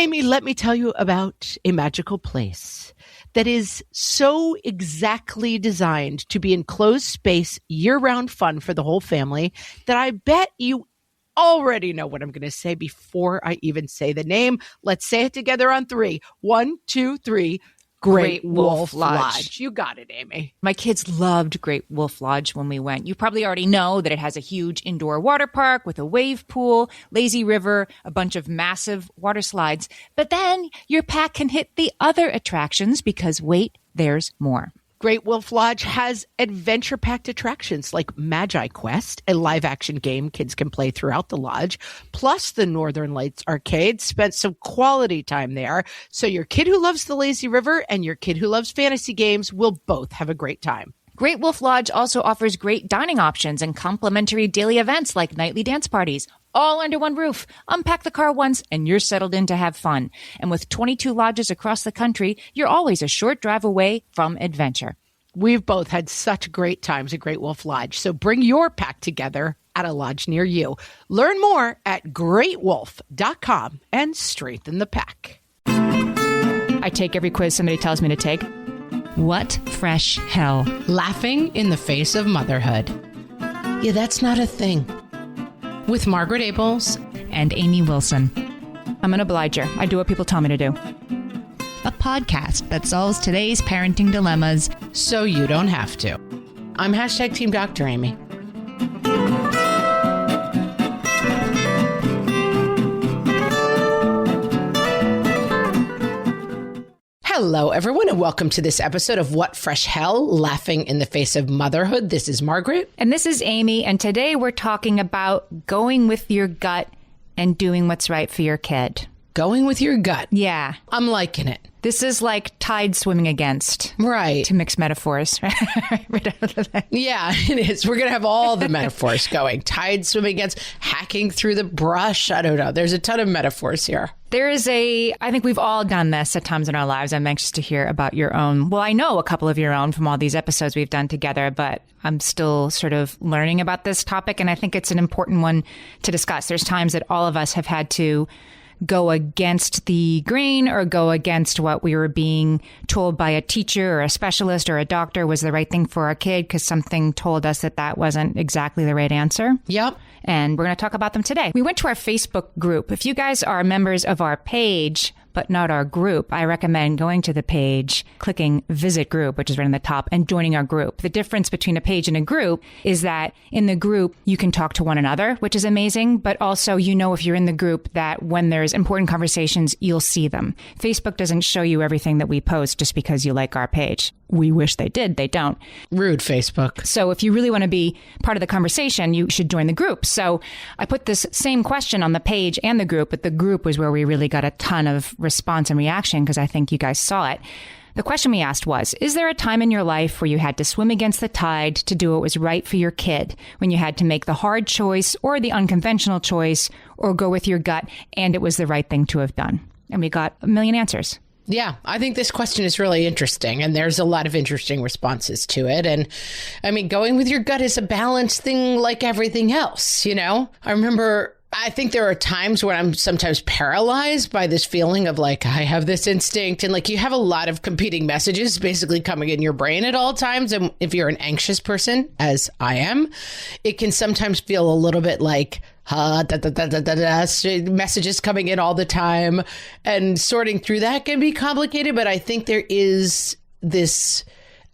Amy, let me tell you about a magical place that is so exactly designed to be enclosed space, year-round fun for the whole family that I bet you already know what I'm going to say before I even say the name. Let's say it together on 3. 1, 2, 3. Great Wolf Lodge. You got it, Amy. My kids loved Great Wolf Lodge when we went. You probably already know that it has a huge indoor water park with a wave pool, lazy river, a bunch of massive water slides. But then your pack can hit the other attractions because, wait, there's more. Great Wolf Lodge has adventure-packed attractions like Magi Quest, a live-action game kids can play throughout the lodge, plus the Northern Lights Arcade. Spent some quality time there, so your kid who loves the lazy river and your kid who loves fantasy games will both have a great time. Great Wolf Lodge also offers great dining options and complimentary daily events like nightly dance parties, all under one roof. Unpack the car once and you're settled in to have fun. And with 22 lodges across the country, you're always a short drive away from adventure. We've both had such great times at Great Wolf Lodge, so bring your pack together at a lodge near you. Learn more at greatwolf.com and strengthen the pack. I take every quiz somebody tells me to take. What fresh hell? Laughing in the face of motherhood. Yeah, that's not a thing. With Margaret Abels and Amy Wilson. I'm an obliger. I do what people tell me to do. A podcast that solves today's parenting dilemmas so you don't have to. I'm #Team Dr. Amy. Hello, everyone, and welcome to this episode of What Fresh Hell? Laughing in the Face of Motherhood. This is Margaret. And this is Amy. And today we're talking about going with your gut and doing what's right for your kid. Going with your gut. Yeah. I'm liking it. This is like tide swimming against. Right. To mix metaphors. Yeah, it is. We're going to have all the metaphors going. Tide swimming against, hacking through the brush. I don't know. There's a ton of metaphors here. I think we've all done this at times in our lives. I'm anxious to hear about your own. Well, I know a couple of your own from all these episodes we've done together, but I'm still sort of learning about this topic. And I think it's an important one to discuss. There's times that all of us have had to go against the grain or go against what we were being told by a teacher or a specialist or a doctor was the right thing for our kid because something told us that that wasn't exactly the right answer. Yep. And we're going to talk about them today. We went to our Facebook group. If you guys are members of our page, but not our group, I recommend going to the page, clicking visit group, which is right on the top, and joining our group. The difference between a page and a group is that in the group, you can talk to one another, which is amazing. But also, you know, if you're in the group, that when there's important conversations, you'll see them. Facebook doesn't show you everything that we post just because you like our page. We wish they did. They don't. Rude, Facebook. So if you really want to be part of the conversation, you should join the group. So I put this same question on the page and the group, but the group was where we really got a ton of response and reaction because I think you guys saw it. The question we asked was, is there a time in your life where you had to swim against the tide to do what was right for your kid, when you had to make the hard choice or the unconventional choice or go with your gut and it was the right thing to have done? And we got a million answers. Yeah, I think this question is really interesting, and there's a lot of interesting responses to it. And I mean, going with your gut is a balanced thing like everything else, you know? I think there are times when I'm sometimes paralyzed by this feeling of like, I have this instinct, and like you have a lot of competing messages basically coming in your brain at all times. And if you're an anxious person, as I am, it can sometimes feel a little bit like, messages coming in all the time, and sorting through that can be complicated. But I think there is this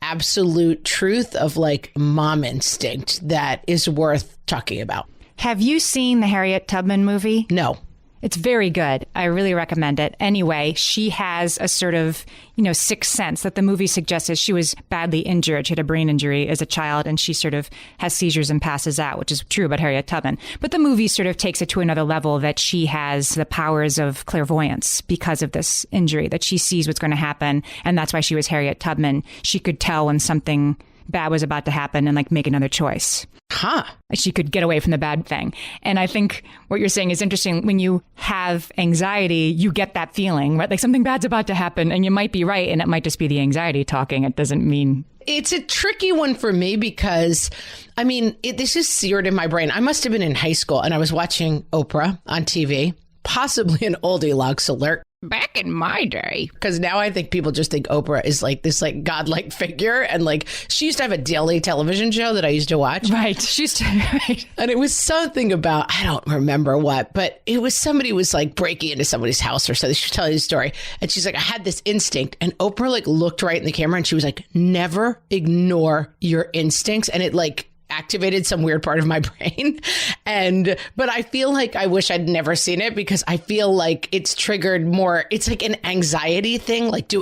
absolute truth of like mom instinct that is worth talking about. Have you seen the Harriet Tubman movie? No. It's very good. I really recommend it. Anyway, she has a sort of, sixth sense that the movie suggests she was badly injured. She had a brain injury as a child, and she sort of has seizures and passes out, which is true about Harriet Tubman. But the movie sort of takes it to another level, that she has the powers of clairvoyance because of this injury, that she sees what's going to happen. And that's why she was Harriet Tubman. She could tell when something bad was about to happen and like make another choice. Huh. She could get away from the bad thing. And I think what you're saying is interesting. When you have anxiety, you get that feeling, right? Like something bad's about to happen, and you might be right, and it might just be the anxiety talking. It doesn't mean... It's a tricky one for me because, this is seared in my brain. I must have been in high school and I was watching Oprah on TV, possibly an oldie logs alert. back in my day. Because now I think people just think Oprah is like this like godlike figure. And like she used to have a daily television show that I used to watch. Right. She used to, right. And it was something about, I don't remember what, but it was somebody was like breaking into somebody's house or something. She was telling the story. And she's like, I had this instinct. And Oprah like looked right in the camera and she was like, never ignore your instincts. And it like activated some weird part of my brain. But I feel like I wish I'd never seen it because I feel like it's triggered more. It's like an anxiety thing. Like,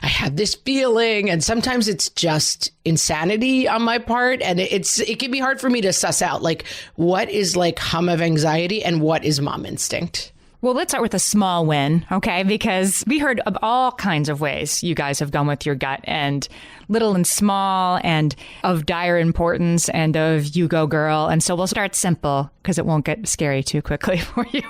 I have this feeling? And sometimes it's just insanity on my part. And it can be hard for me to suss out like what is like hum of anxiety and what is mom instinct. Well, let's start with a small win, okay? Because we heard of all kinds of ways you guys have gone with your gut, and little and small, and of dire importance, and of you go girl. And so we'll start simple because it won't get scary too quickly for you.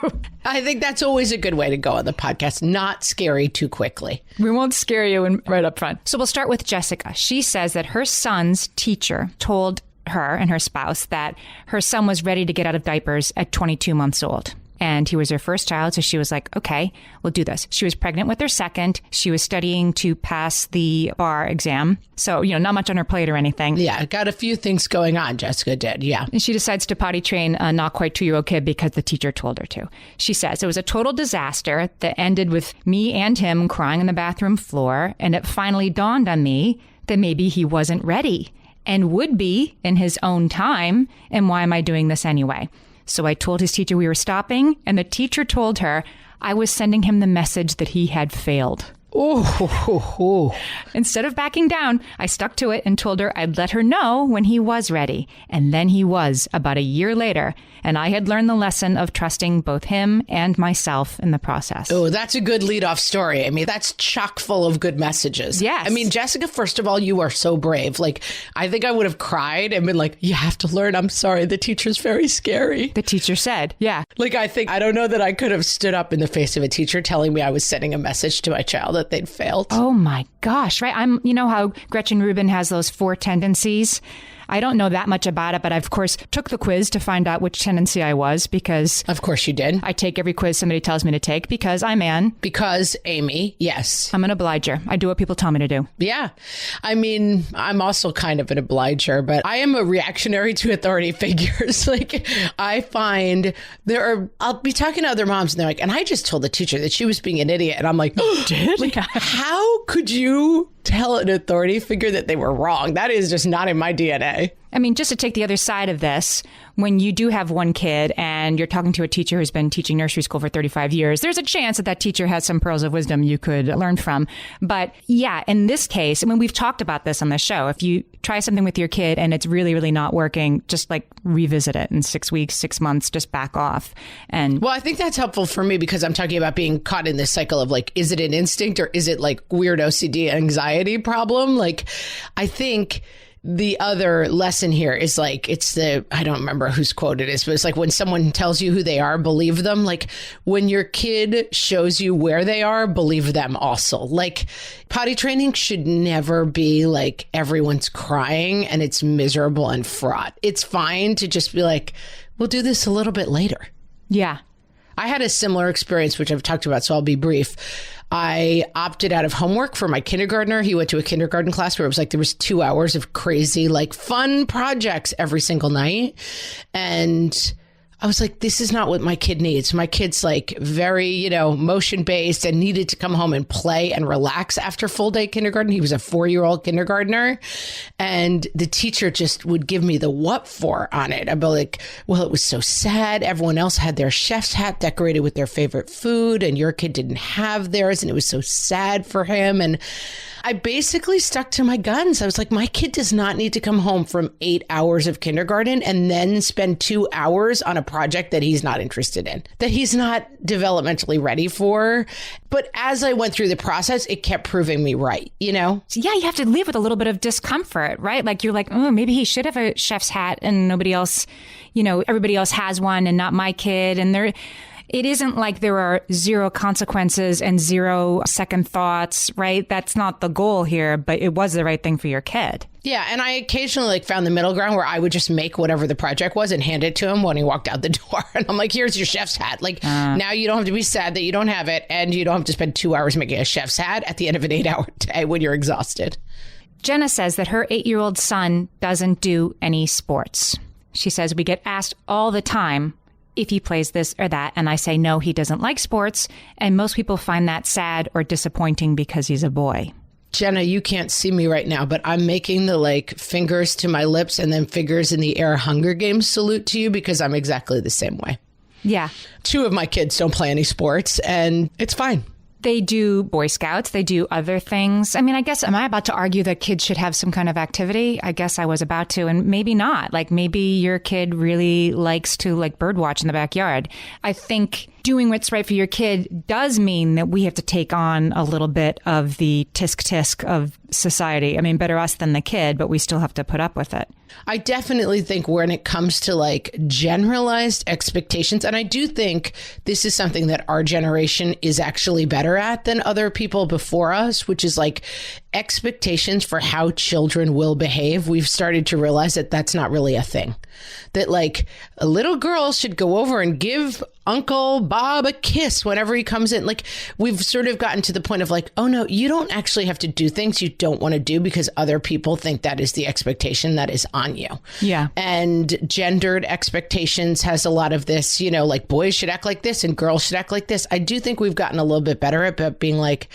I think that's always a good way to go on the podcast. Not scary too quickly. We won't scare you right up front. So we'll start with Jessica. She says that her son's teacher told her and her spouse that her son was ready to get out of diapers at 22 months old. And he was her first child, so she was like, okay, we'll do this. She was pregnant with her second. She was studying to pass the bar exam. So, not much on her plate or anything. Yeah, got a few things going on, Jessica did, yeah. And she decides to potty train a not quite 2-year-old kid because the teacher told her to. She says, it was a total disaster that ended with me and him crying on the bathroom floor. And it finally dawned on me that maybe he wasn't ready and would be in his own time. And why am I doing this anyway? So I told his teacher we were stopping, and the teacher told her I was sending him the message that he had failed. Oh. Instead of backing down, I stuck to it and told her I'd let her know when he was ready. And then he was about a year later. And I had learned the lesson of trusting both him and myself in the process. Oh, that's a good lead-off story. I mean, that's chock full of good messages. Yes. I mean, Jessica, first of all, you are so brave. Like, I think I would have cried and been like, you have to learn. I'm sorry. The teacher's very scary. The teacher said, yeah. Like, I don't know that I could have stood up in the face of a teacher telling me I was sending a message to my child that they'd failed. Oh my gosh, right? You know how Gretchen Rubin has those 4 tendencies? I don't know that much about it, but I, of course, took the quiz to find out which tendency I was because... Of course you did. I take every quiz somebody tells me to take because I'm Ann. Because Amy, yes. I'm an obliger. I do what people tell me to do. Yeah. I mean, I'm also kind of an obliger, but I am a reactionary to authority figures. Like, I find I'll be talking to other moms and they're like, and I just told the teacher that she was being an idiot. And I'm like, oh, did? Like, how could you tell an authority figure that they were wrong? That is just not in my DNA. I mean, just to take the other side of this, when you do have one kid and you're talking to a teacher who's been teaching nursery school for 35 years, there's a chance that that teacher has some pearls of wisdom you could learn from. But yeah, in this case, I mean, we've talked about this on the show. If you try something with your kid and it's really, really not working, just like revisit it in 6 weeks, 6 months, just back off. And well, I think that's helpful for me because I'm talking about being caught in this cycle of like, is it an instinct or is it like weird OCD anxiety problem? Like, I think the other lesson here is like, I don't remember whose quote it is, but it's like when someone tells you who they are, believe them. Like when your kid shows you where they are, believe them also. Like potty training should never be like everyone's crying and it's miserable and fraught. It's fine to just be like, we'll do this a little bit later. Yeah. I had a similar experience, which I've talked about, so I'll be brief. I opted out of homework for my kindergartner. He went to a kindergarten class where it was like there was 2 hours of crazy, like fun projects every single night. And I was like, this is not what my kid needs. My kid's like very, motion based and needed to come home and play and relax after full day kindergarten. He was a 4-year-old kindergartner. And the teacher just would give me the what for on it. I'd be like, well, it was so sad. Everyone else had their chef's hat decorated with their favorite food and your kid didn't have theirs. And it was so sad for him. And I basically stuck to my guns. I was like, my kid does not need to come home from 8 hours of kindergarten and then spend 2 hours on a project that he's not interested in, that he's not developmentally ready for. But as I went through the process, it kept proving me right, So yeah, you have to live with a little bit of discomfort, right? Like you're like, oh, maybe he should have a chef's hat and nobody else, everybody else has one and not my kid. And it isn't like there are zero consequences and zero second thoughts, right? That's not the goal here, but it was the right thing for your kid. Yeah, and I occasionally like found the middle ground where I would just make whatever the project was and hand it to him when he walked out the door. And I'm like, here's your chef's hat. Like, now you don't have to be sad that you don't have it, and you don't have to spend 2 hours making a chef's hat at the end of an 8-hour day when you're exhausted. Jenna says that her 8-year-old son doesn't do any sports. She says, we get asked all the time if he plays this or that, and I say, no, he doesn't like sports. And most people find that sad or disappointing because he's a boy. Jenna, you can't see me right now, but I'm making the like fingers to my lips and then fingers in the air Hunger Games salute to you because I'm exactly the same way. Yeah. 2 of my kids don't play any sports, and it's fine. They do Boy Scouts. They do other things. I mean, I guess, am I about to argue that kids should have some kind of activity? I guess I was about to, and maybe not. Like maybe your kid really likes to like birdwatch in the backyard. I think doing what's right for your kid does mean that we have to take on a little bit of the tisk-tisk of society. I mean, better us than the kid, but we still have to put up with it. I definitely think when it comes to like generalized expectations, and I do think this is something that our generation is actually better at than other people before us, which is like expectations for how children will behave. We've started to realize that that's not really a thing. That like a little girl should go over and give Uncle Bob a kiss whenever he comes in. Like we've sort of gotten to the point of like, oh no, you don't actually have to do things you don't want to do because other people think that is the expectation that is on you. Yeah. And gendered expectations has a lot of this, you know, like boys should act like this and girls should act like this. I do think we've gotten a little bit better at being like,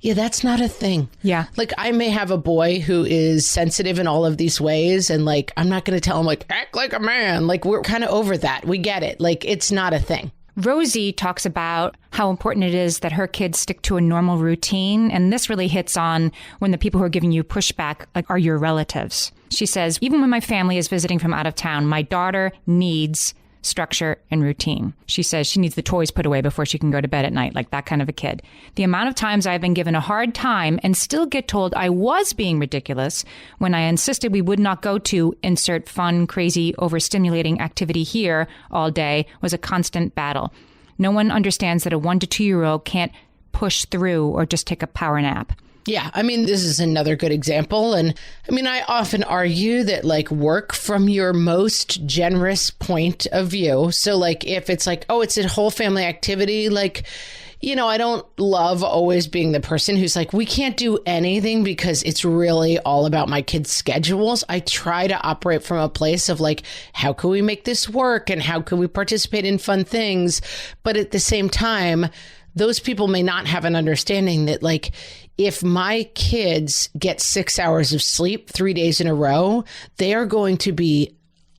yeah, that's not a thing. Yeah. Like I may have a boy who is sensitive in all of these ways. And like, I'm not going to tell him like, act like a man. Like we're kind of over that. We get it. Like it's not a thing. Rosie talks about how important it is that her kids stick to a normal routine. And this really hits on when the people who are giving you pushback like, are your relatives. She says, even when my family is visiting from out of town, my daughter needs structure and routine. She says she needs the toys put away before she can go to bed at night, like that kind of a kid. The amount of times I've been given a hard time and still get told I was being ridiculous when I insisted we would not go to insert fun, crazy, overstimulating activity here all day was a constant battle. No one understands that a 1 to 2 year old can't push through or just take a power nap. Yeah, I mean, this is another good example. And I mean, I often argue that like work from your most generous point of view. So like if it's like, oh, it's a whole family activity, like, you know, I don't love always being the person who's like, we can't do anything because it's really all about my kids' schedules. I try to operate from a place of like, how can we make this work? And how can we participate in fun things? But at the same time, those people may not have an understanding that like, if my kids get 6 hours of sleep 3 days in a row, they are going to be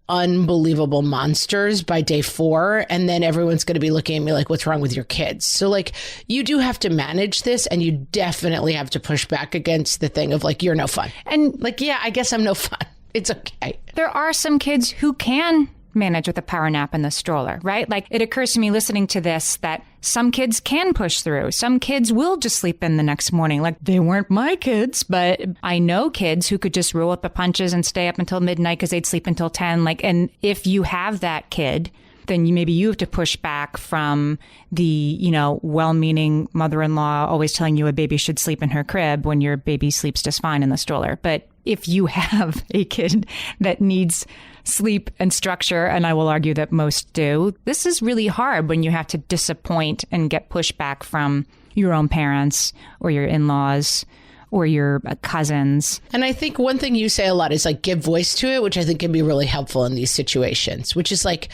unbelievable monsters by day 4. And then everyone's going to be looking at me like, what's wrong with your kids? So like, you do have to manage this, and you definitely have to push back against the thing of like, you're no fun. And like, yeah, I guess I'm no fun. It's okay. There are some kids who can manage with a power nap in the stroller, right? Like it occurs to me listening to this that some kids can push through. Some kids will just sleep in the next morning. Like they weren't my kids, but I know kids who could just roll up the punches and stay up until midnight because they'd sleep until 10. Like, and if you have that kid, then maybe you have to push back from the, you know, well-meaning mother-in-law always telling you a baby should sleep in her crib when your baby sleeps just fine in the stroller. But if you have a kid that needs sleep and structure, and I will argue that most do, this is really hard when you have to disappoint and get pushback from your own parents or your in-laws or your cousins. And I think one thing you say a lot is like give voice to it, which I think can be really helpful in these situations, which is like,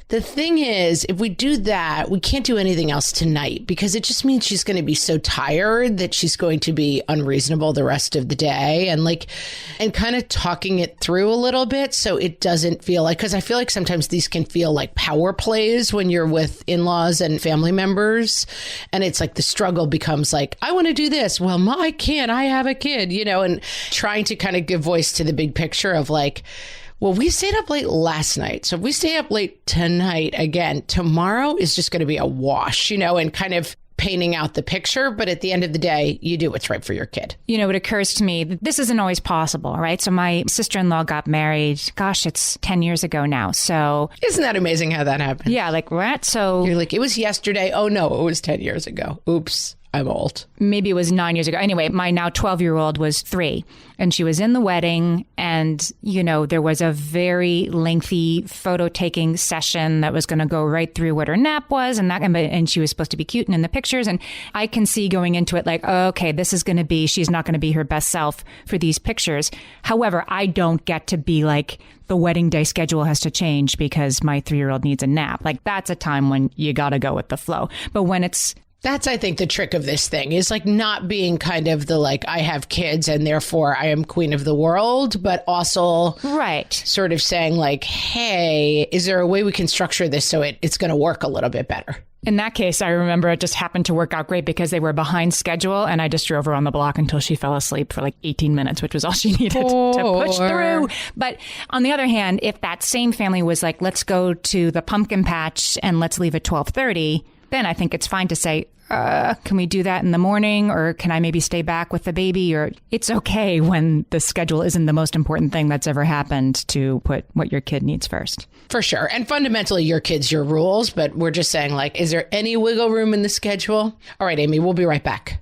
the thing is, if we do that, we can't do anything else tonight because it just means she's going to be so tired that she's going to be unreasonable the rest of the day, and like, and kind of talking it through a little bit so it doesn't feel like, because I feel like sometimes these can feel like power plays when you're with in-laws and family members. And it's like the struggle becomes like, I want to do this. Well, I can't. I have a kid, you know, and trying to kind of give voice to the big picture of like, well, we stayed up late last night. So if we stay up late tonight again, tomorrow is just going to be a wash, you know, and kind of painting out the picture, but at the end of the day, you do what's right for your kid. You know, it occurs to me that this isn't always possible, right? So my sister-in-law got married, gosh, it's 10 years ago now. So isn't that amazing how that happened? Yeah, like what? So you're like, it was yesterday. Oh no, it was 10 years ago. Oops. I'm old. Maybe it was 9 years ago. Anyway, my now 12-year-old was 3 and she was in the wedding and, you know, there was a very lengthy photo taking session that was going to go right through what her nap was and she was supposed to be cute and in the pictures. And I can see going into it like, oh, okay, this is going to be, she's not going to be her best self for these pictures. However, I don't get to be like, the wedding day schedule has to change because my 3-year-old needs a nap. Like that's a time when you got to go with the flow. But when that's, I think, the trick of this thing is like not being kind of the like, I have kids and therefore I am queen of the world, but also sort of saying like, hey, is there a way we can structure this so it's going to work a little bit better? In that case, I remember it just happened to work out great because they were behind schedule and I just drove her on the block until she fell asleep for like 18 minutes, which was all she needed to push through. But on the other hand, if that same family was like, let's go to the pumpkin patch and let's leave at 12:30, then I think it's fine to say, can we do that in the morning? Or can I maybe stay back with the baby? Or it's okay when the schedule isn't the most important thing that's ever happened to put what your kid needs first. For sure. And fundamentally, your kid's your rules. But we're just saying, like, is there any wiggle room in the schedule? All right, Amy, we'll be right back.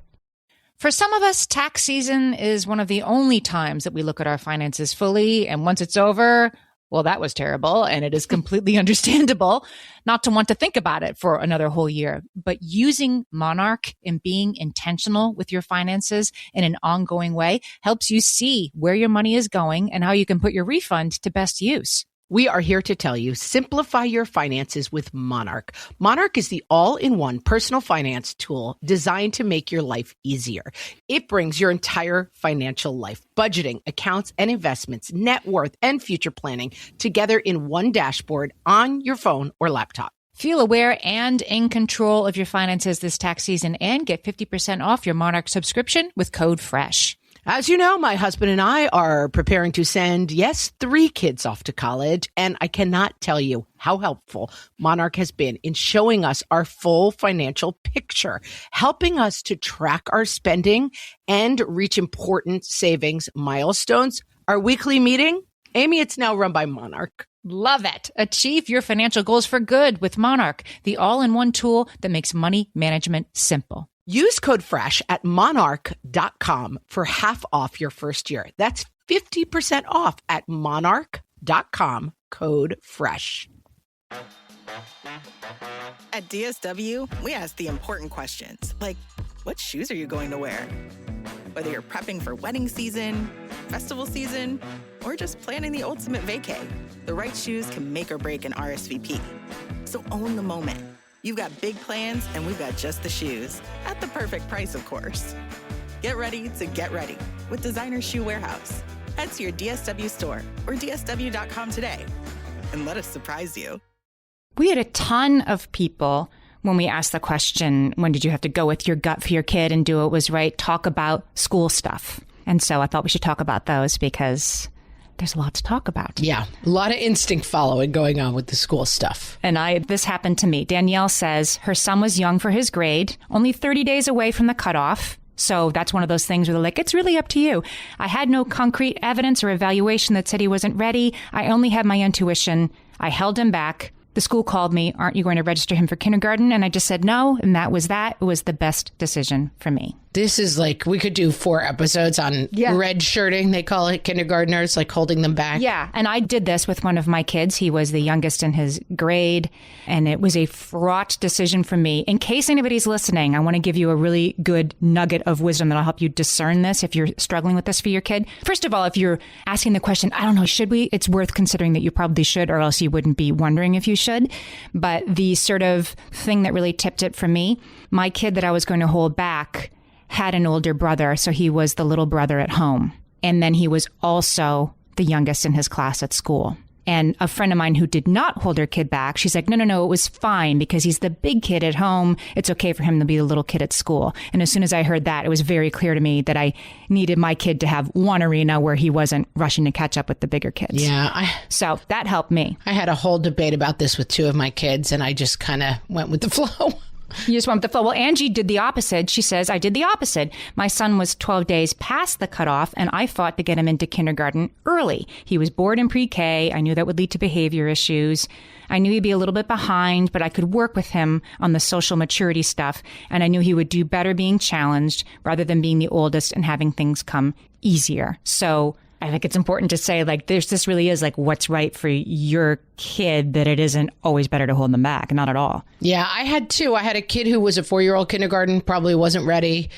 For some of us, tax season is one of the only times that we look at our finances fully. And once it's over, well, that was terrible, and it is completely understandable not to want to think about it for another whole year. But using Monarch and being intentional with your finances in an ongoing way helps you see where your money is going and how you can put your refund to best use. We are here to tell you, simplify your finances with Monarch. Monarch is the all-in-one personal finance tool designed to make your life easier. It brings your entire financial life, budgeting, accounts and investments, net worth, and future planning together in one dashboard on your phone or laptop. Feel aware and in control of your finances this tax season and get 50% off your Monarch subscription with code FRESH. As you know, my husband and I are preparing to send, 3 kids off to college, and I cannot tell you how helpful Monarch has been in showing us our full financial picture, helping us to track our spending and reach important savings milestones. Our weekly meeting, Amy, it's now run by Monarch. Love it. Achieve your financial goals for good with Monarch, the all-in-one tool that makes money management simple. Use code FRESH at monarch.com for half off your first year. That's 50% off at monarch.com, code FRESH. At DSW, we ask the important questions, like what shoes are you going to wear? Whether you're prepping for wedding season, festival season, or just planning the ultimate vacay, the right shoes can make or break an RSVP. So own the moment. You've got big plans, and we've got just the shoes. At the perfect price, of course. Get ready to get ready with Designer Shoe Warehouse. Head to your DSW store or DSW.com today and let us surprise you. We had a ton of people when we asked the question, when did you have to go with your gut for your kid and do what was right, talk about school stuff. And so I thought we should talk about those because there's a lot to talk about. Yeah, a lot of instinct following going on with the school stuff. And this happened to me. Danielle says her son was young for his grade, only 30 days away from the cutoff. So that's one of those things where they're like, it's really up to you. I had no concrete evidence or evaluation that said he wasn't ready. I only had my intuition. I held him back. The school called me, aren't you going to register him for kindergarten? And I just said no. And that was that. It was the best decision for me. This is like, we could do 4 episodes on red shirting. They call it kindergartners, like holding them back. Yeah. And I did this with one of my kids. He was the youngest in his grade. And it was a fraught decision for me. In case anybody's listening, I want to give you a really good nugget of wisdom that'll help you discern this if you're struggling with this for your kid. First of all, if you're asking the question, I don't know, should we? It's worth considering that you probably should, or else you wouldn't be wondering if you should. But the sort of thing that really tipped it for me, my kid that I was going to hold back had an older brother, so he was the little brother at home. And then he was also the youngest in his class at school. And a friend of mine who did not hold her kid back, she's like, no, it was fine because he's the big kid at home. It's okay for him to be the little kid at school. And as soon as I heard that, it was very clear to me that I needed my kid to have one arena where he wasn't rushing to catch up with the bigger kids. Yeah. So that helped me. I had a whole debate about this with 2 of my kids, and I just kind of went with the flow. You just went with the flow. Well, Angie did the opposite. She says, I did the opposite. My son was 12 days past the cutoff, and I fought to get him into kindergarten early. He was bored in pre-K. I knew that would lead to behavior issues. I knew he'd be a little bit behind, but I could work with him on the social maturity stuff. And I knew he would do better being challenged rather than being the oldest and having things come easier. So I think it's important to say, like, this really is like what's right for your kid, that it isn't always better to hold them back. Not at all. Yeah, I had two. I had a kid who was a 4-year-old kindergarten, probably wasn't ready.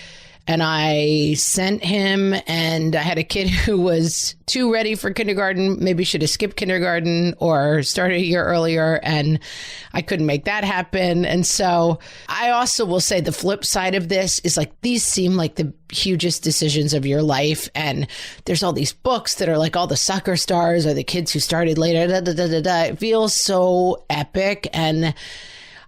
And I sent him, and I had a kid who was too ready for kindergarten, maybe should have skipped kindergarten or started a year earlier, and I couldn't make that happen. And so I also will say the flip side of this is, like, these seem like the hugest decisions of your life. And there's all these books that are like all the soccer stars or the kids who started later. It feels so epic. And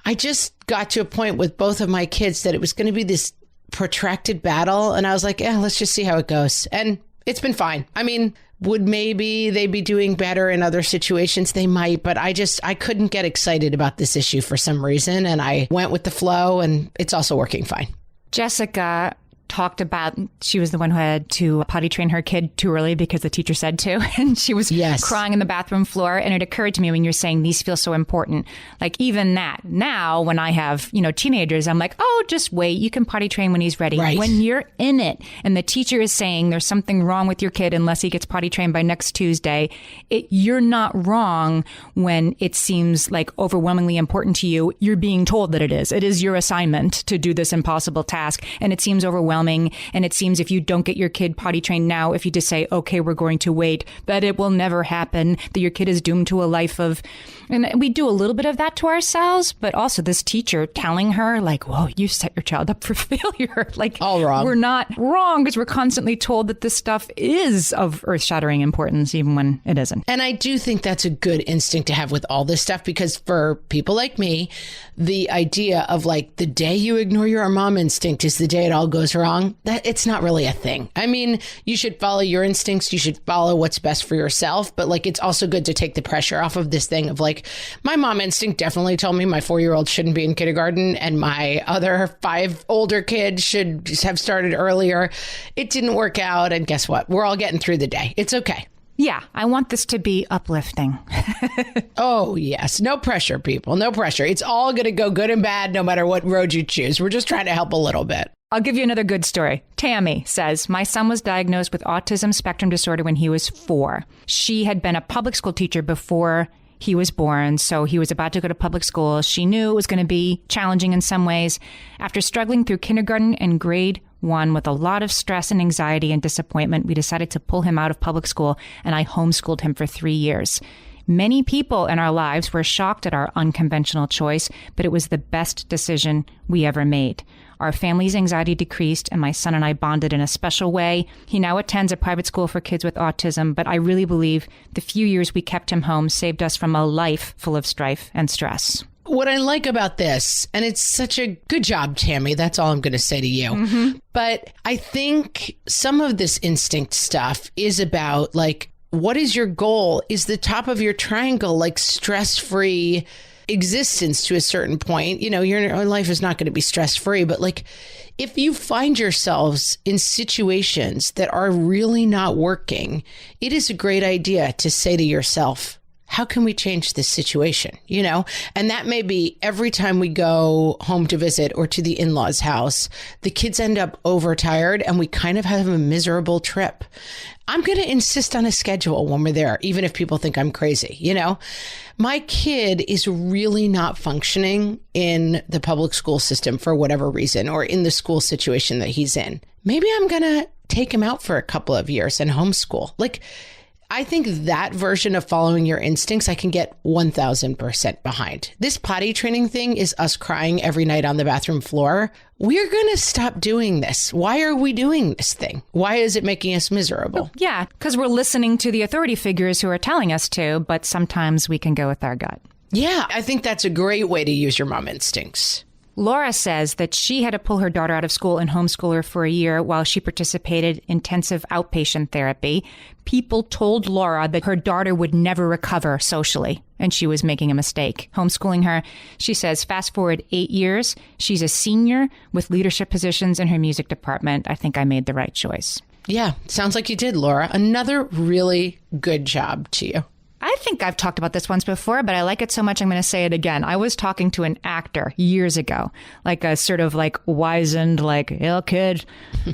I just got to a point with both of my kids that it was going to be this protracted battle, and I was like, let's just see how it goes. And it's been fine. I mean, would maybe they be doing better in other situations? They might, but I couldn't get excited about this issue for some reason, and I went with the flow, and it's also working fine. Jessica talked about, she was the one who had to potty train her kid too early because the teacher said to, and she was crying in the bathroom floor. And it occurred to me when you're saying these feel so important, like even that now when I have, teenagers, I'm like, oh, just wait. You can potty train when he's ready. Right. When you're in it and the teacher is saying there's something wrong with your kid unless he gets potty trained by next Tuesday, you're not wrong when it seems like overwhelmingly important to you. You're being told that it is. It is your assignment to do this impossible task. And it seems overwhelming. And it seems if you don't get your kid potty trained now, if you just say, okay, we're going to wait, that it will never happen, that your kid is doomed to a life of, and we do a little bit of that to ourselves, but also this teacher telling her like, whoa, you set your child up for failure. Like, all wrong. We're not wrong because we're constantly told that this stuff is of earth-shattering importance, even when it isn't. And I do think that's a good instinct to have with all this stuff, because for people like me, the idea of like the day you ignore your mom instinct is the day it all goes wrong. That it's not really a thing. I mean, you should follow your instincts. You should follow what's best for yourself. But like, it's also good to take the pressure off of this thing of like, my mom instinct definitely told me my 4-year-old shouldn't be in kindergarten and my other 5 older kids should have started earlier. It didn't work out. And guess what? We're all getting through the day. It's okay. Yeah, I want this to be uplifting. Oh, yes. No pressure, people. No pressure. It's all going to go good and bad no matter what road you choose. We're just trying to help a little bit. I'll give you another good story. Tammy says, my son was diagnosed with autism spectrum disorder when he was 4. She had been a public school teacher before he was born, so he was about to go to public school. She knew it was going to be challenging in some ways. After struggling through kindergarten and grade 1 with a lot of stress and anxiety and disappointment, we decided to pull him out of public school, and I homeschooled him for 3 years. Many people in our lives were shocked at our unconventional choice, but it was the best decision we ever made. Our family's anxiety decreased, and my son and I bonded in a special way. He now attends a private school for kids with autism, but I really believe the few years we kept him home saved us from a life full of strife and stress. What I like about this, and it's such a good job, Tammy, that's all I'm going to say to you. Mm-hmm. But I think some of this instinct stuff is about like, what is your goal? Is the top of your triangle like stress-free existence to a certain point? Your life is not going to be stress-free, but like if you find yourselves in situations that are really not working, it is a great idea to say to yourself, how can we change this situation? And that may be every time we go home to visit or to the in-laws' house, the kids end up overtired and we kind of have a miserable trip. I'm going to insist on a schedule when we're there, even if people think I'm crazy. My kid is really not functioning in the public school system for whatever reason, or in the school situation that he's in. Maybe I'm going to take him out for a couple of years and homeschool. Like, I think that version of following your instincts, I can get 1000% behind. This potty training thing is us crying every night on the bathroom floor. We're going to stop doing this. Why are we doing this thing? Why is it making us miserable? Yeah, because we're listening to the authority figures who are telling us to, but sometimes we can go with our gut. Yeah, I think that's a great way to use your mom instincts. Laura says that she had to pull her daughter out of school and homeschool her for a year while she participated in intensive outpatient therapy. People told Laura that her daughter would never recover socially, and she was making a mistake homeschooling her. She says, fast forward 8 years, she's a senior with leadership positions in her music department. I think I made the right choice. Yeah, sounds like you did, Laura. Another really good job to you. I think I've talked about this once before, but I like it so much I'm going to say it again. I was talking to an actor years ago, like a sort of like wizened, like, hey, kid,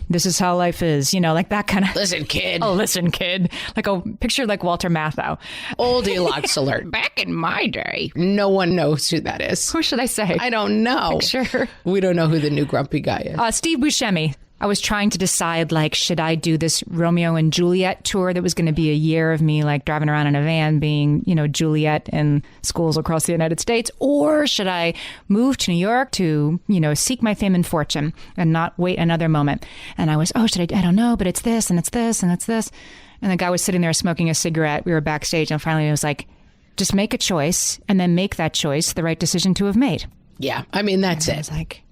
this is how life is, you know, like that kind of. Listen, kid. Oh, listen, kid. Like a picture like Walter Matthau. Oldie lots alert. Back in my day, no one knows who that is. Who should I say? I don't know. Sure. We don't know who the new grumpy guy is. Steve Buscemi. I was trying to decide, like, should I do this Romeo and Juliet tour that was going to be a year of me, like, driving around in a van being, you know, Juliet in schools across the United States? Or should I move to New York to, you know, seek my fame and fortune and not wait another moment? And I was, should I don't know, but it's this and it's this and it's this. And the guy was sitting there smoking a cigarette. We were backstage and finally I was like, just make a choice and then make that choice the right decision to have made. Yeah, I mean, that's it. I was like,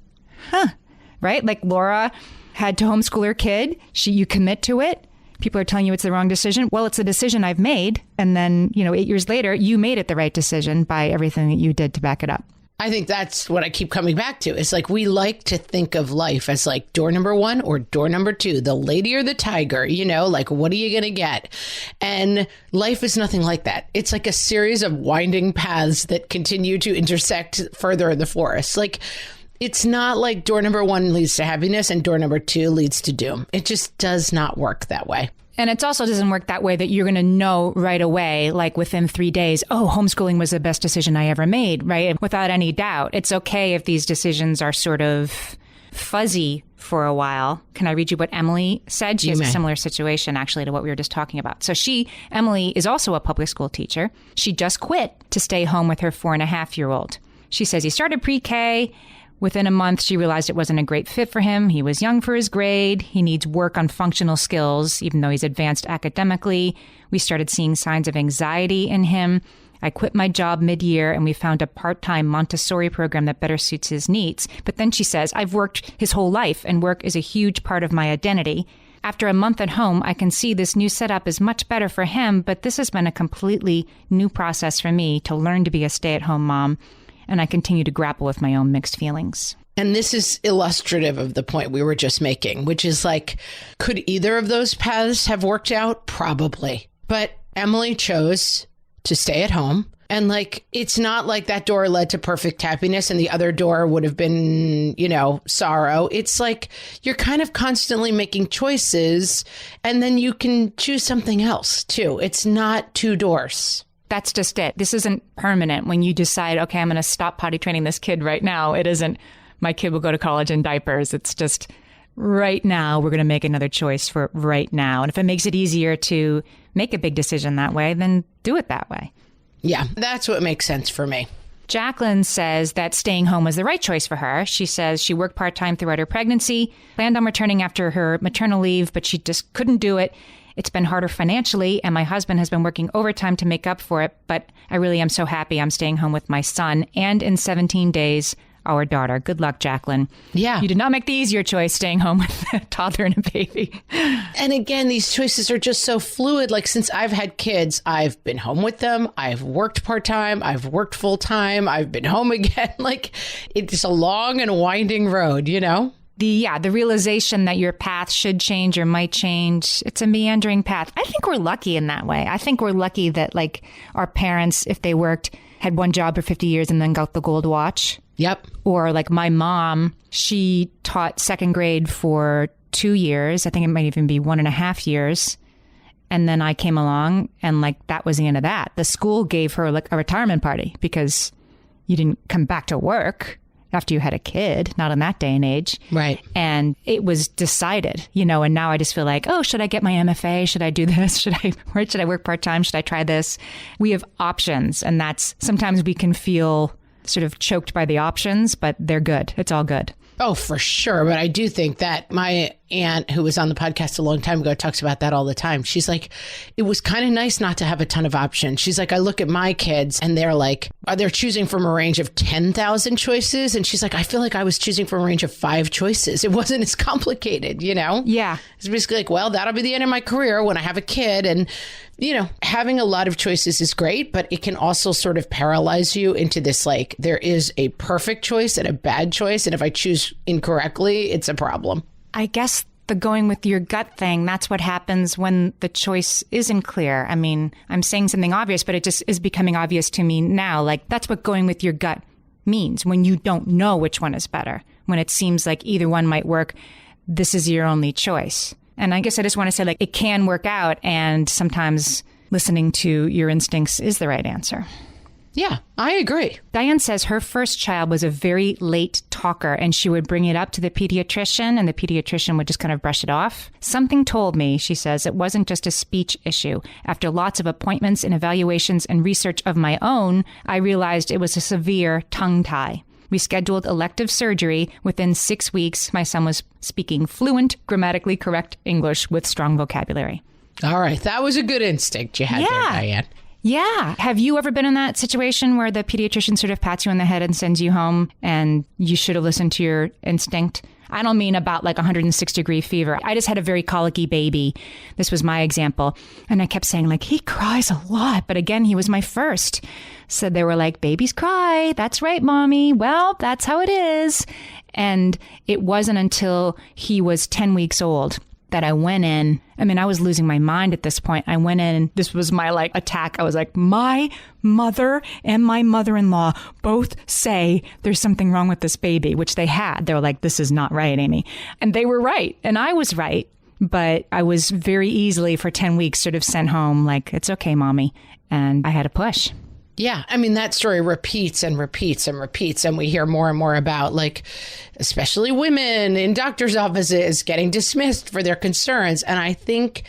right? Like Laura had to homeschool her kid. You commit to it. People are telling you it's the wrong decision. Well, it's a decision I've made. And then, you know, 8 years later, you made it the right decision by everything that you did to back it up. I think that's what I keep coming back to. It's like we like to think of life as like door number 1 or door number 2, the lady or the tiger, you know, like what are you going to get? And life is nothing like that. It's like a series of winding paths that continue to intersect further in the forest. Like, it's not like door number 1 leads to happiness and door number 2 leads to doom. It just does not work that way. And it also doesn't work that way that you're going to know right away, like within 3 days, homeschooling was the best decision I ever made, right? Without any doubt. It's okay if these decisions are sort of fuzzy for a while. Can I read you what Emily said? She has a similar situation, actually, to what we were just talking about. So Emily is also a public school teacher. She just quit to stay home with her 4.5-year-old. She says he started pre-K. Within a month, she realized it wasn't a great fit for him. He was young for his grade. He needs work on functional skills, even though he's advanced academically. We started seeing signs of anxiety in him. I quit my job mid-year and we found a part-time Montessori program that better suits his needs. But then she says, I've worked his whole life and work is a huge part of my identity. After a month at home, I can see this new setup is much better for him, but this has been a completely new process for me to learn to be a stay-at-home mom. And I continue to grapple with my own mixed feelings. And this is illustrative of the point we were just making, which is like, could either of those paths have worked out? Probably. But Emily chose to stay at home. And like, it's not like that door led to perfect happiness and the other door would have been, you know, sorrow. It's like you're kind of constantly making choices and then you can choose something else too. It's not 2 doors. That's just it. This isn't permanent. When you decide, okay, I'm going to stop potty training this kid right now, it isn't my kid will go to college in diapers. It's just right now, we're going to make another choice for right now. And if it makes it easier to make a big decision that way, then do it that way. Yeah, that's what makes sense for me. Jacqueline says that staying home was the right choice for her. She says she worked part-time throughout her pregnancy, planned on returning after her maternal leave, but she just couldn't do it. It's been harder financially, and my husband has been working overtime to make up for it, but I really am so happy I'm staying home with my son, and in 17 days, our daughter. Good luck, Jacqueline. Yeah. You did not make the easier choice staying home with a toddler and a baby. And again, these choices are just so fluid. Like, since I've had kids, I've been home with them. I've worked part-time. I've worked full-time. I've been home again. Like, it's a long and winding road, you know? The realization that your path should change or might change. It's a meandering path. I think we're lucky in that way. I think we're lucky that, like, our parents, if they worked, had one job for 50 years and then got the gold watch. Yep. Or like my mom, she taught second grade for 2 years. I think it might even be 1.5 years. And then I came along and like that was the end of that. The school gave her like a retirement party because you didn't come back to work after you had a kid, not in that day and age. Right. And it was decided, you know, and now I just feel like, oh, should I get my MFA? Should I do this? Should I work part-time? Should I try this? We have options. And that's sometimes we can feel sort of choked by the options, but they're good. It's all good. Oh, for sure. But I do think that my aunt who was on the podcast a long time ago talks about that all the time. She's like, it was kind of nice not to have a ton of options. She's like, I look at my kids and they're choosing from a range of 10,000 choices. And she's like, I feel like I was choosing from a range of 5 choices. It wasn't as complicated, you know? Yeah. It's basically like, well, that'll be the end of my career when I have a kid. And, you know, having a lot of choices is great, but it can also sort of paralyze you into this, like, there is a perfect choice and a bad choice. And if I choose incorrectly, it's a problem. I guess the going with your gut thing, that's what happens when the choice isn't clear. I mean, I'm saying something obvious, but it just is becoming obvious to me now. Like, that's what going with your gut means when you don't know which one is better. When it seems like either one might work, this is your only choice. And I guess I just want to say, like, it can work out, and sometimes listening to your instincts is the right answer. Yeah, I agree. Diane says her first child was a very late talker, and she would bring it up to the pediatrician, and the pediatrician would just kind of brush it off. Something told me, she says, it wasn't just a speech issue. After lots of appointments and evaluations and research of my own, I realized it was a severe tongue tie. We scheduled elective surgery. Within 6 weeks, my son was speaking fluent, grammatically correct English with strong vocabulary. All right. That was a good instinct you had there, Diane. Yeah. Have you ever been in that situation where the pediatrician sort of pats you on the head and sends you home and you should have listened to your instinct? I don't mean about like 106-degree fever. I just had a very colicky baby. This was my example. And I kept saying, like, he cries a lot. But again, he was my first. So they were like, babies cry. That's right, Mommy. Well, that's how it is. And it wasn't until he was 10 weeks old that I went in. I mean, I was losing my mind at this point. I went in. This was my like attack. I was like, my mother and my mother-in-law both say there's something wrong with this baby, which they had. They were like, this is not right, Amy. And they were right. And I was right. But I was very easily for 10 weeks sort of sent home like, it's okay, Mommy. And I had to push. Yeah. I mean, that story repeats and repeats and repeats. And we hear more and more about, like, especially women in doctors' offices getting dismissed for their concerns. And I think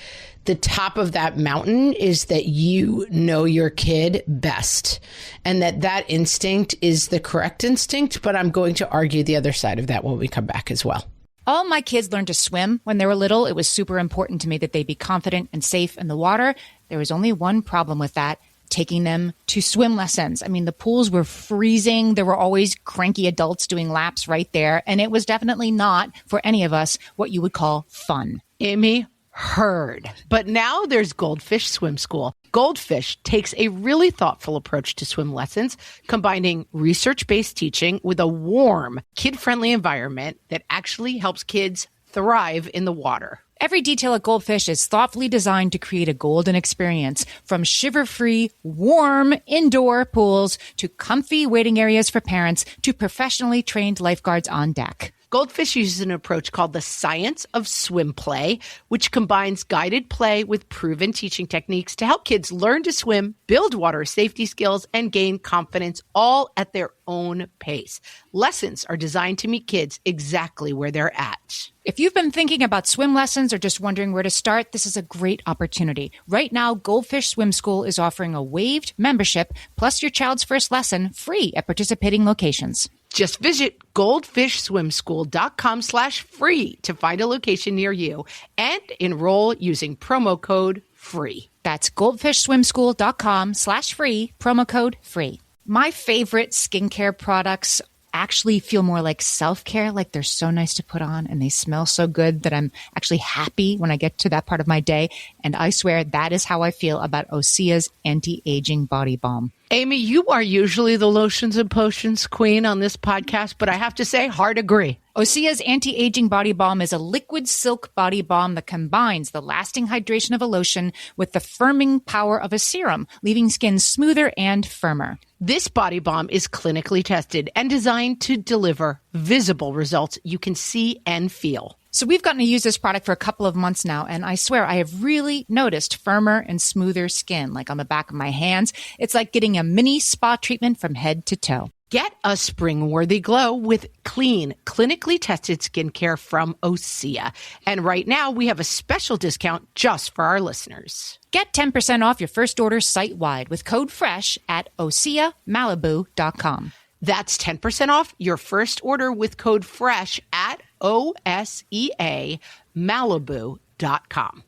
the top of that mountain is that you know your kid best and that instinct is the correct instinct. But I'm going to argue the other side of that when we come back as well. All my kids learned to swim when they were little. It was super important to me that they be confident and safe in the water. There was only one problem with that. Taking them to swim lessons. I mean, the pools were freezing. There were always cranky adults doing laps right there. And it was definitely not, for any of us, what you would call fun. Amy, heard. But now there's Goldfish Swim School. Goldfish takes a really thoughtful approach to swim lessons, combining research-based teaching with a warm, kid-friendly environment that actually helps kids thrive in the water. Every detail at Goldfish is thoughtfully designed to create a golden experience, from shiver-free, warm indoor pools to comfy waiting areas for parents to professionally trained lifeguards on deck. Goldfish uses an approach called the science of swim play, which combines guided play with proven teaching techniques to help kids learn to swim, build water safety skills, and gain confidence, all at their own pace. Lessons are designed to meet kids exactly where they're at. If you've been thinking about swim lessons or just wondering where to start, this is a great opportunity. Right now, Goldfish Swim School is offering a waived membership plus your child's first lesson free at participating locations. Just visit goldfishswimschool.com/free to find a location near you and enroll using promo code FREE. That's goldfishswimschool.com/free, promo code FREE. My favorite skincare products actually feel more like self-care, like they're so nice to put on and they smell so good that I'm actually happy when I get to that part of my day. And I swear that is how I feel about Osea's anti-aging body balm. Amy, you are usually the lotions and potions queen on this podcast, but I have to say, hard agree. Osea's anti-aging body balm is a liquid silk body balm that combines the lasting hydration of a lotion with the firming power of a serum, leaving skin smoother and firmer. This body balm is clinically tested and designed to deliver visible results you can see and feel. So we've gotten to use this product for a couple of months now, and I swear I have really noticed firmer and smoother skin, like on the back of my hands. It's like getting a mini spa treatment from head to toe. Get a spring-worthy glow with clean, clinically tested skincare from Osea. And right now, we have a special discount just for our listeners. Get 10% off your first order site-wide with code FRESH at OseaMalibu.com. That's 10% off your first order with code FRESH at OSEA Malibu.com.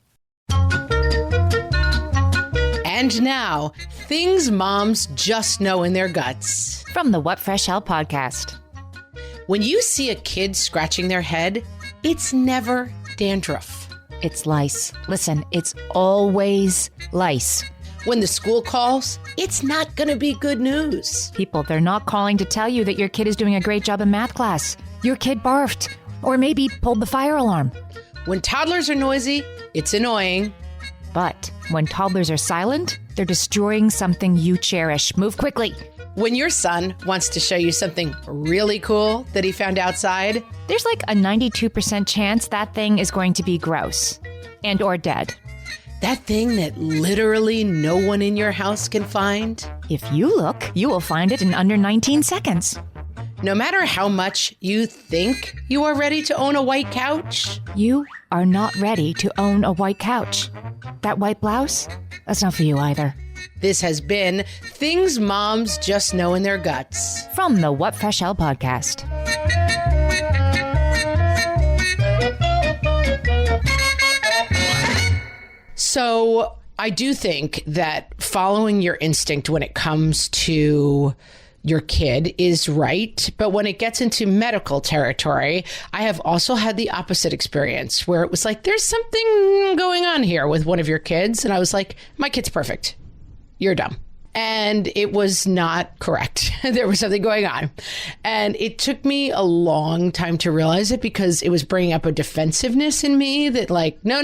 And now, things moms just know in their guts. From the What Fresh Hell podcast. When you see a kid scratching their head, it's never dandruff. It's lice. Listen, it's always lice. When the school calls, it's not going to be good news. People, they're not calling to tell you that your kid is doing a great job in math class. Your kid barfed, or maybe pulled the fire alarm. When toddlers are noisy, it's annoying. But when toddlers are silent, they're destroying something you cherish. Move quickly. When your son wants to show you something really cool that he found outside, There's like a 92% chance that thing is going to be gross and or dead. that thing that literally no one in your house can find, If you look, you will find it in under 19 seconds. no matter how much you think you are ready to own a white couch, You are not ready to own a white couch. That white blouse? That's not for you either. this has been Things Moms Just Know in Their Guts. From the What Fresh Hell podcast. So I do think that following your instinct when it comes to your kid is right. But when it gets into medical territory, I have also had the opposite experience where it was like, there's something going on here with one of your kids. And I was like, my kid's perfect. You're dumb. And it was not correct. There was something going on. And it took me a long time to realize it because it was bringing up a defensiveness in me that like, no,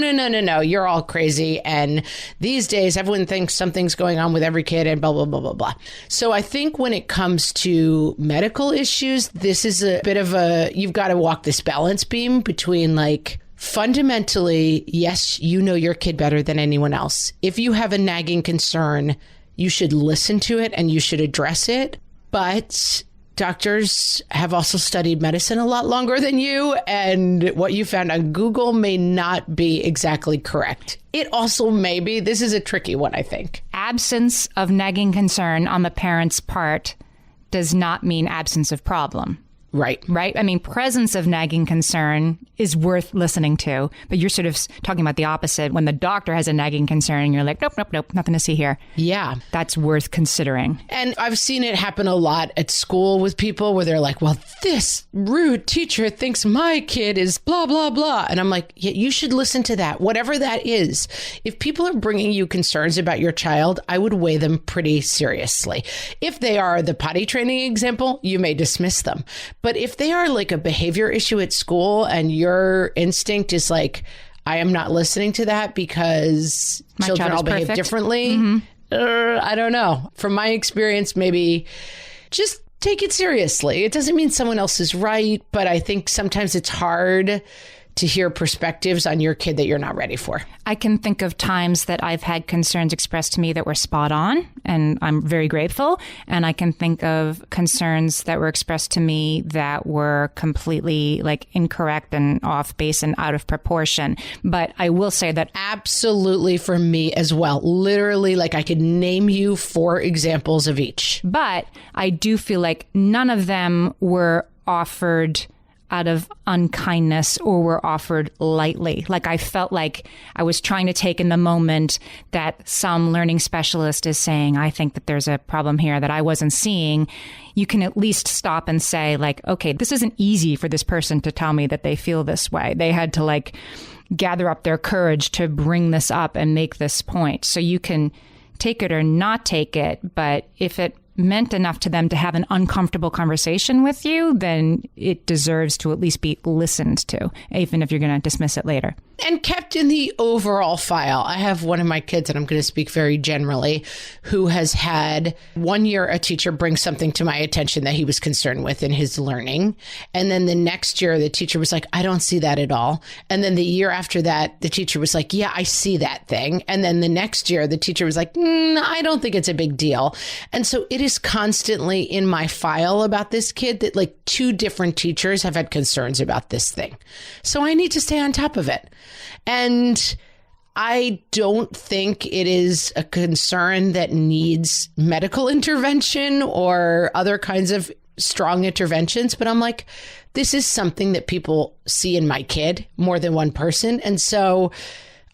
you're all crazy. And these days, everyone thinks something's going on with every kid and blah, blah, blah, blah, blah. So I think when it comes to medical issues, this is a bit of you've got to walk this balance beam between like, fundamentally, yes, you know your kid better than anyone else. If you have a nagging concern, you should listen to it and you should address it. But doctors have also studied medicine a lot longer than you. And what you found on Google may not be exactly correct. It also may be. This is a tricky one, I think. Absence of nagging concern on the parent's part does not mean absence of problem. Right. Right? I mean, presence of nagging concern is worth listening to, but you're sort of talking about the opposite. When the doctor has a nagging concern and you're like, nope, nothing to see here. Yeah. That's worth considering. And I've seen it happen a lot at school with people where they're like, well, this rude teacher thinks my kid is blah, blah, blah. And I'm like, yeah, you should listen to that, whatever that is. If people are bringing you concerns about your child, I would weigh them pretty seriously. If they are the potty training example, you may dismiss them. But if they are like a behavior issue at school and your instinct is like, I am not listening to that because My children child is all behave perfect. differently, I don't know. From my experience, maybe just take it seriously. It doesn't mean someone else is right, but I think sometimes it's hard to hear perspectives on your kid that you're not ready for. I can think of times that I've had concerns expressed to me that were spot on, and I'm very grateful. And I can think of concerns that were expressed to me that were completely like incorrect and off base and out of proportion. But I will say that Absolutely for me as well. Literally, like I could name you 4 examples of each. But I do feel like none of them were offered out of unkindness or were offered lightly. Like I felt like I was trying to take in the moment that some learning specialist is saying, I think that there's a problem here that I wasn't seeing. You can at least stop and say like, okay, this isn't easy for this person to tell me that they feel this way. They had to like gather up their courage to bring this up and make this point. So you can take it or not take it, but if it meant enough to them to have an uncomfortable conversation with you, then it deserves to at least be listened to, even if you're going to dismiss it later. And kept in the overall file. I have one of my kids, and I'm going to speak very generally, who has had one year a teacher bring something to my attention that he was concerned with in his learning. And then the next year, the teacher was like, I don't see that at all. And then the year after that, the teacher was like, yeah, I see that thing. And then the next year, the teacher was like, I don't think it's a big deal. And so it is constantly in my file about this kid that like 2 different teachers have had concerns about this thing. So I need to stay on top of it. And I don't think it is a concern that needs medical intervention or other kinds of strong interventions. But I'm like, this is something that people see in my kid, more than one person. And so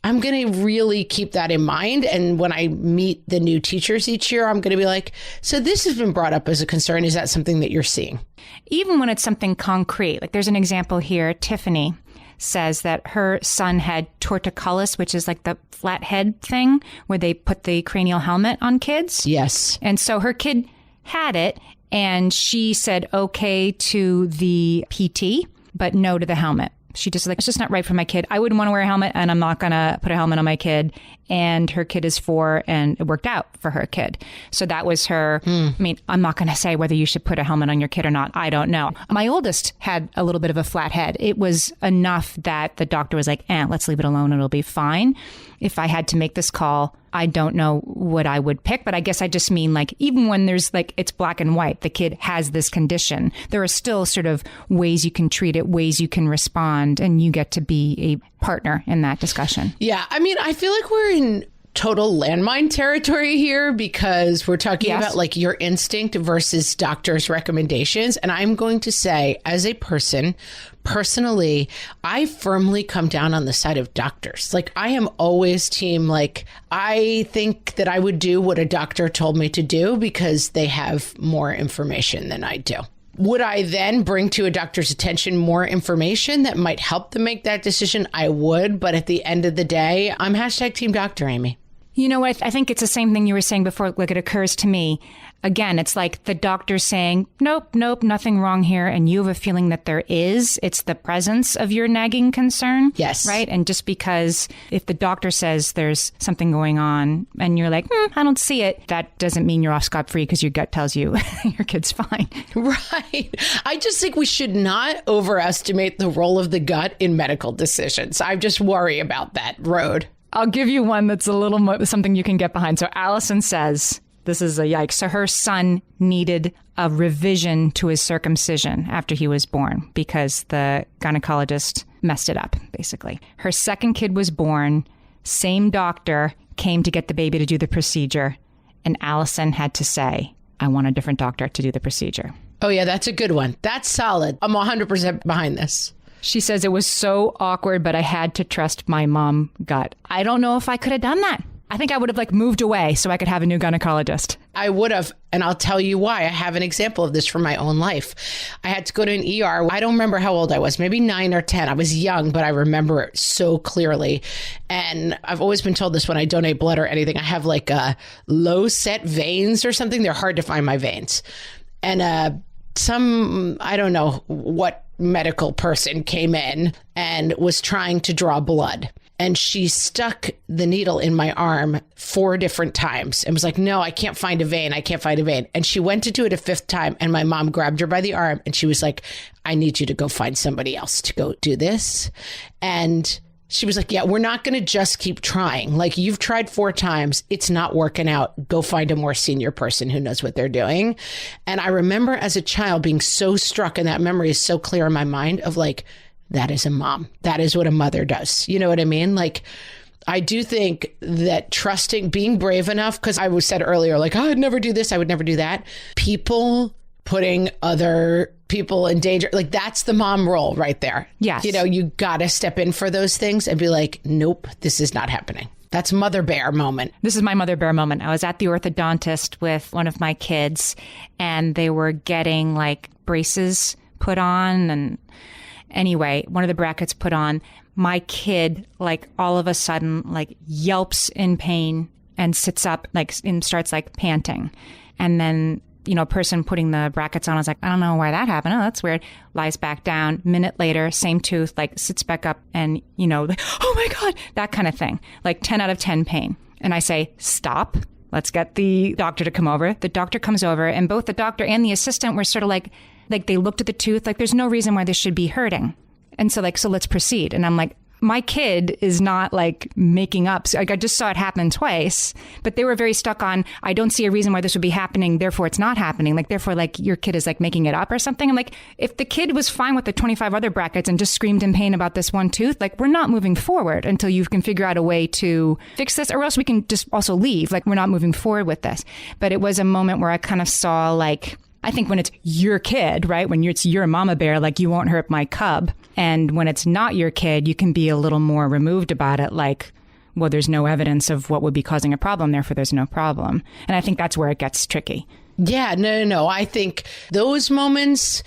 I'm going to really keep that in mind. And when I meet the new teachers each year, I'm going to be like, so this has been brought up as a concern. Is that something that you're seeing? Even when it's something concrete, like there's an example here, Tiffany says that her son had torticollis, which is like the flat head thing where they put the cranial helmet on kids. Yes. And so her kid had it and she said okay to the PT, but no to the helmet. She just like, it's just not right for my kid. I wouldn't want to wear a helmet and I'm not going to put a helmet on my kid. And her kid is 4 and it worked out for her kid. So that was her. I mean, I'm not going to say whether you should put a helmet on your kid or not. I don't know. My oldest had a little bit of a flat head. It was enough that the doctor was like, let's leave it alone. It'll be fine. If I had to make this call, I don't know what I would pick, but I guess I just mean like, even when there's like, it's black and white, the kid has this condition, there are still sort of ways you can treat it, ways you can respond, and you get to be a partner in that discussion. Yeah. I mean, I feel like we're in total landmine territory here because we're talking about like your instinct versus doctor's recommendations. And I'm going to say, as a person, personally, I firmly come down on the side of doctors. Like I am always team, like I think that I would do what a doctor told me to do because they have more information than I do. Would I then bring to a doctor's attention more information that might help them make that decision? I would. But at the end of the day, I'm #team doctor, Amy. You know what? I think it's the same thing you were saying before. Like it occurs to me. Again, it's like the doctor saying, nope, nothing wrong here. And you have a feeling that there is. It's the presence of your nagging concern. Yes. Right? And just because if the doctor says there's something going on and you're like, I don't see it, that doesn't mean you're off scot-free because your gut tells you your kid's fine. Right. I just think we should not overestimate the role of the gut in medical decisions. I just worry about that road. I'll give you one that's a little more, something you can get behind. So Allison says, this is a yikes. So her son needed a revision to his circumcision after he was born because the gynecologist messed it up, basically. Her second kid was born. Same doctor came to get the baby to do the procedure. And Allison had to say, I want a different doctor to do the procedure. Oh, yeah, that's a good one. That's solid. I'm 100% behind this. She says it was so awkward, but I had to trust my mom gut. I don't know if I could have done that. I think I would have like moved away so I could have a new gynecologist. I would have. And I'll tell you why. I have an example of this from my own life. I had to go to an ER. I don't remember how old I was, maybe 9 or 10. I was young, but I remember it so clearly. And I've always been told this when I donate blood or anything. I have like low set veins or something. They're hard to find, my veins. And I don't know what medical person came in and was trying to draw blood. And she stuck the needle in my arm 4 different times and was like, no, I can't find a vein. I can't find a vein. And she went to do it a 5th time. And my mom grabbed her by the arm and she was like, I need you to go find somebody else to go do this. And she was like, yeah, we're not going to just keep trying. Like, you've tried 4 times. It's not working out. Go find a more senior person who knows what they're doing. And I remember as a child being so struck, and that memory is so clear in my mind of like, that is a mom. That is what a mother does. You know what I mean? Like, I do think that trusting, being brave enough, because I was said earlier, like, oh, I'd never do this. I would never do that. People putting other people in danger, like that's the mom role right there. Yes. You know, you got to step in for those things and be like, nope, this is not happening. That's mother bear moment. This is my mother bear moment. I was at the orthodontist with one of my kids and they were getting like braces put on. And anyway, one of the brackets put on. My kid, like all of a sudden, like yelps in pain and sits up, like, and starts like panting. And then, you know, a person putting the brackets on, I was like, I don't know why that happened. Oh, that's weird. Lies back down. Minute later, same tooth, like sits back up and, you know, like, oh my God, that kind of thing. Like 10 out of 10 pain. And I say, stop. Let's get the doctor to come over. The doctor comes over and both the doctor and the assistant were sort of like they looked at the tooth, like there's no reason why this should be hurting. And so like, so let's proceed. And I'm like, my kid is not like making up. So, like, I just saw it happen twice, but they were very stuck on, I don't see a reason why this would be happening. Therefore, it's not happening. Like, therefore, like your kid is like making it up or something. I'm like, if the kid was fine with the 25 other brackets and just screamed in pain about this one tooth, like we're not moving forward until you can figure out a way to fix this, or else we can just also leave. Like, we're not moving forward with this. But it was a moment where I kind of saw like I think when it's your kid, right? When it's your mama bear, like, you won't hurt my cub. And when it's not your kid, you can be a little more removed about it. Like, well, there's no evidence of what would be causing a problem, therefore there's no problem. And I think that's where it gets tricky. Yeah, no. I think those moments,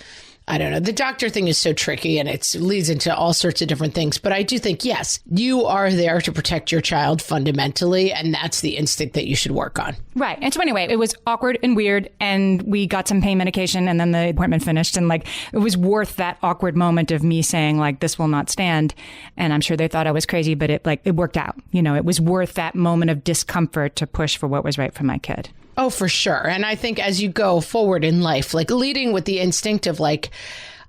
I don't know. The doctor thing is so tricky and it leads into all sorts of different things. But I do think, yes, you are there to protect your child fundamentally. And that's the instinct that you should work on. Right. And so anyway, it was awkward and weird. And we got some pain medication and then the appointment finished. And like, it was worth that awkward moment of me saying, like, this will not stand. And I'm sure they thought I was crazy, but it worked out. You know, it was worth that moment of discomfort to push for what was right for my kid. Oh, for sure. And I think as you go forward in life, like leading with the instinct of like,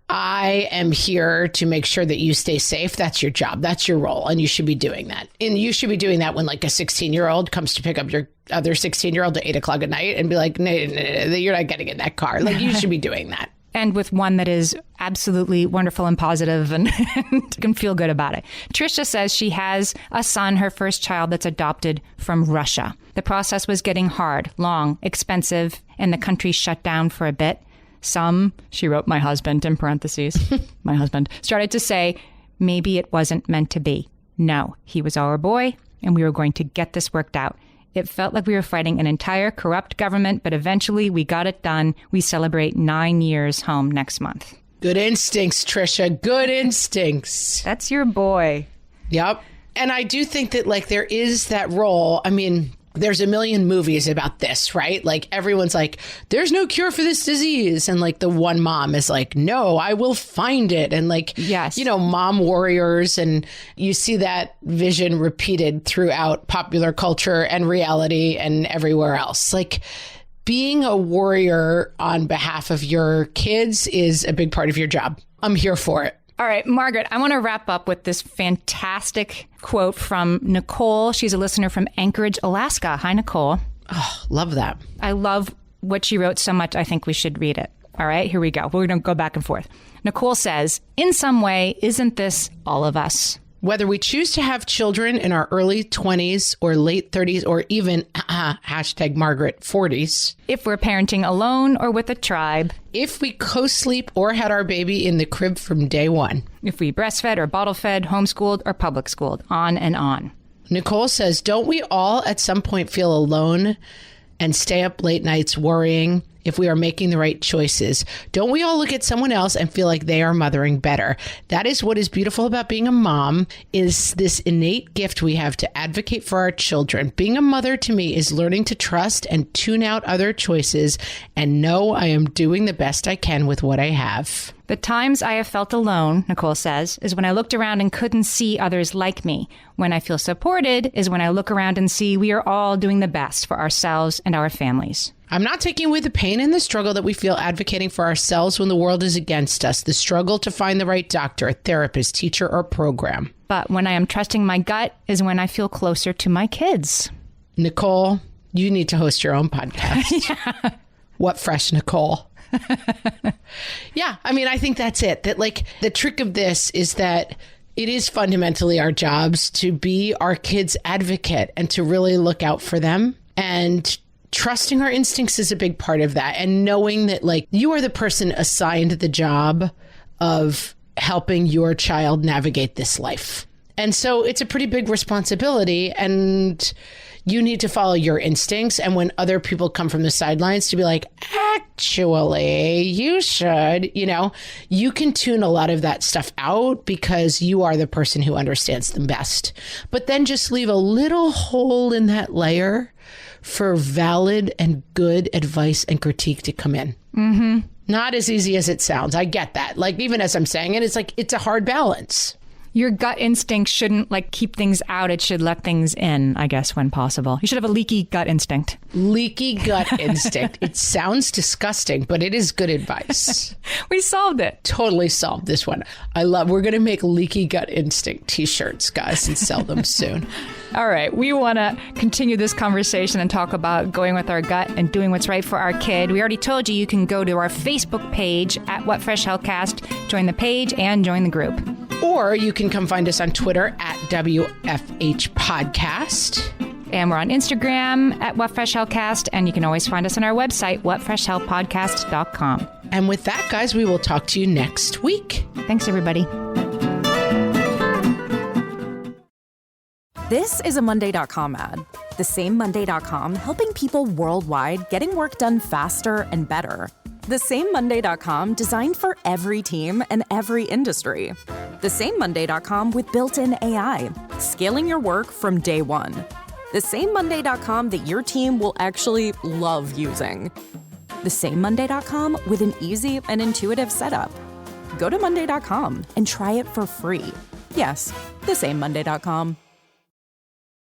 I am here to make sure that you stay safe. That's your job. That's your role. And you should be doing that. And you should be doing that when like a 16-year-old comes to pick up your other 16-year-old at 8 o'clock at night and be like, no, you're not getting in that car. Like, you should be doing that. And with one that is absolutely wonderful and positive and can feel good about it. Trisha says she has a son, her first child, that's adopted from Russia. The process was getting hard, long, expensive, and the country shut down for a bit. Some, she wrote my husband in parentheses, my husband, started to say, maybe it wasn't meant to be. No, he was our boy, and we were going to get this worked out. It felt like we were fighting an entire corrupt government, but eventually we got it done. We celebrate 9 years home next month. Good instincts, Trisha. Good instincts. That's your boy. Yep. And I do think that like there is that role. I mean, there's a million movies about this, right? Like everyone's like, there's no cure for this disease. And like the one mom is like, no, I will find it. And like, yes, you know, mom warriors. And you see that vision repeated throughout popular culture and reality and everywhere else. Like being a warrior on behalf of your kids is a big part of your job. I'm here for it. All right, Margaret, I want to wrap up with this fantastic quote from Nicole. She's a listener from Anchorage, Alaska. Hi, Nicole. Oh, love that. I love what she wrote so much, I think we should read it. All right, here we go. We're going to go back and forth. Nicole says, in some way, isn't this all of us? Whether we choose to have children in our early 20s or late 30s or even hashtag Margaret 40s. If we're parenting alone or with a tribe. If we co-sleep or had our baby in the crib from day one. If we breastfed or bottle fed, homeschooled or public schooled, on and on. Nicole says, don't we all at some point feel alone and stay up late nights worrying if we are making the right choices? Don't we all look at someone else and feel like they are mothering better? That is what is beautiful about being a mom, is this innate gift we have to advocate for our children. Being a mother to me is learning to trust and tune out other choices and know I am doing the best I can with what I have. The times I have felt alone, Nicole says, is when I looked around and couldn't see others like me. When I feel supported is when I look around and see we are all doing the best for ourselves and our families. I'm not taking away the pain and the struggle that we feel advocating for ourselves when the world is against us, the struggle to find the right doctor, therapist, teacher, or program. But when I am trusting my gut is when I feel closer to my kids. Nicole, you need to host your own podcast. Yeah. What fresh, Nicole? Yeah, I mean, I think that's it. That like the trick of this is that it is fundamentally our jobs to be our kids' advocate and to really look out for them. And trusting our instincts is a big part of that. And knowing that like you are the person assigned the job of helping your child navigate this life. And so it's a pretty big responsibility, and you need to follow your instincts. And when other people come from the sidelines to be like, actually, you should, you know, you can tune a lot of that stuff out because you are the person who understands them best. But then just leave a little hole in that layer for valid and good advice and critique to come in. Mm-hmm. Not as easy as it sounds. I get that. Like, even as I'm saying it, it's like, it's a hard balance. Your gut instinct shouldn't like keep things out. It should let things in, I guess, when possible. You should have a leaky gut instinct. Leaky gut instinct. It sounds disgusting, but it is good advice. We solved it. Totally solved this one. We're going to make leaky gut instinct t-shirts, guys, and sell them soon. All right. We want to continue this conversation and talk about going with our gut and doing what's right for our kid. We already told you can go to our Facebook page at What Fresh Hellcast, join the page and join the group. Or you can come find us on Twitter at WFH Podcast. And we're on Instagram at WhatFreshHellCast, and you can always find us on our website, whatfreshhellpodcast.com. And with that, guys, we will talk to you next week. Thanks, everybody. This is a Monday.com ad. The same Monday.com helping people worldwide getting work done faster and better. The same Monday.com designed for every team and every industry. The same Monday.com with built-in AI, scaling your work from day one. The same Monday.com that your team will actually love using. The same Monday.com with an easy and intuitive setup. Go to Monday.com and try it for free. Yes, the same Monday.com.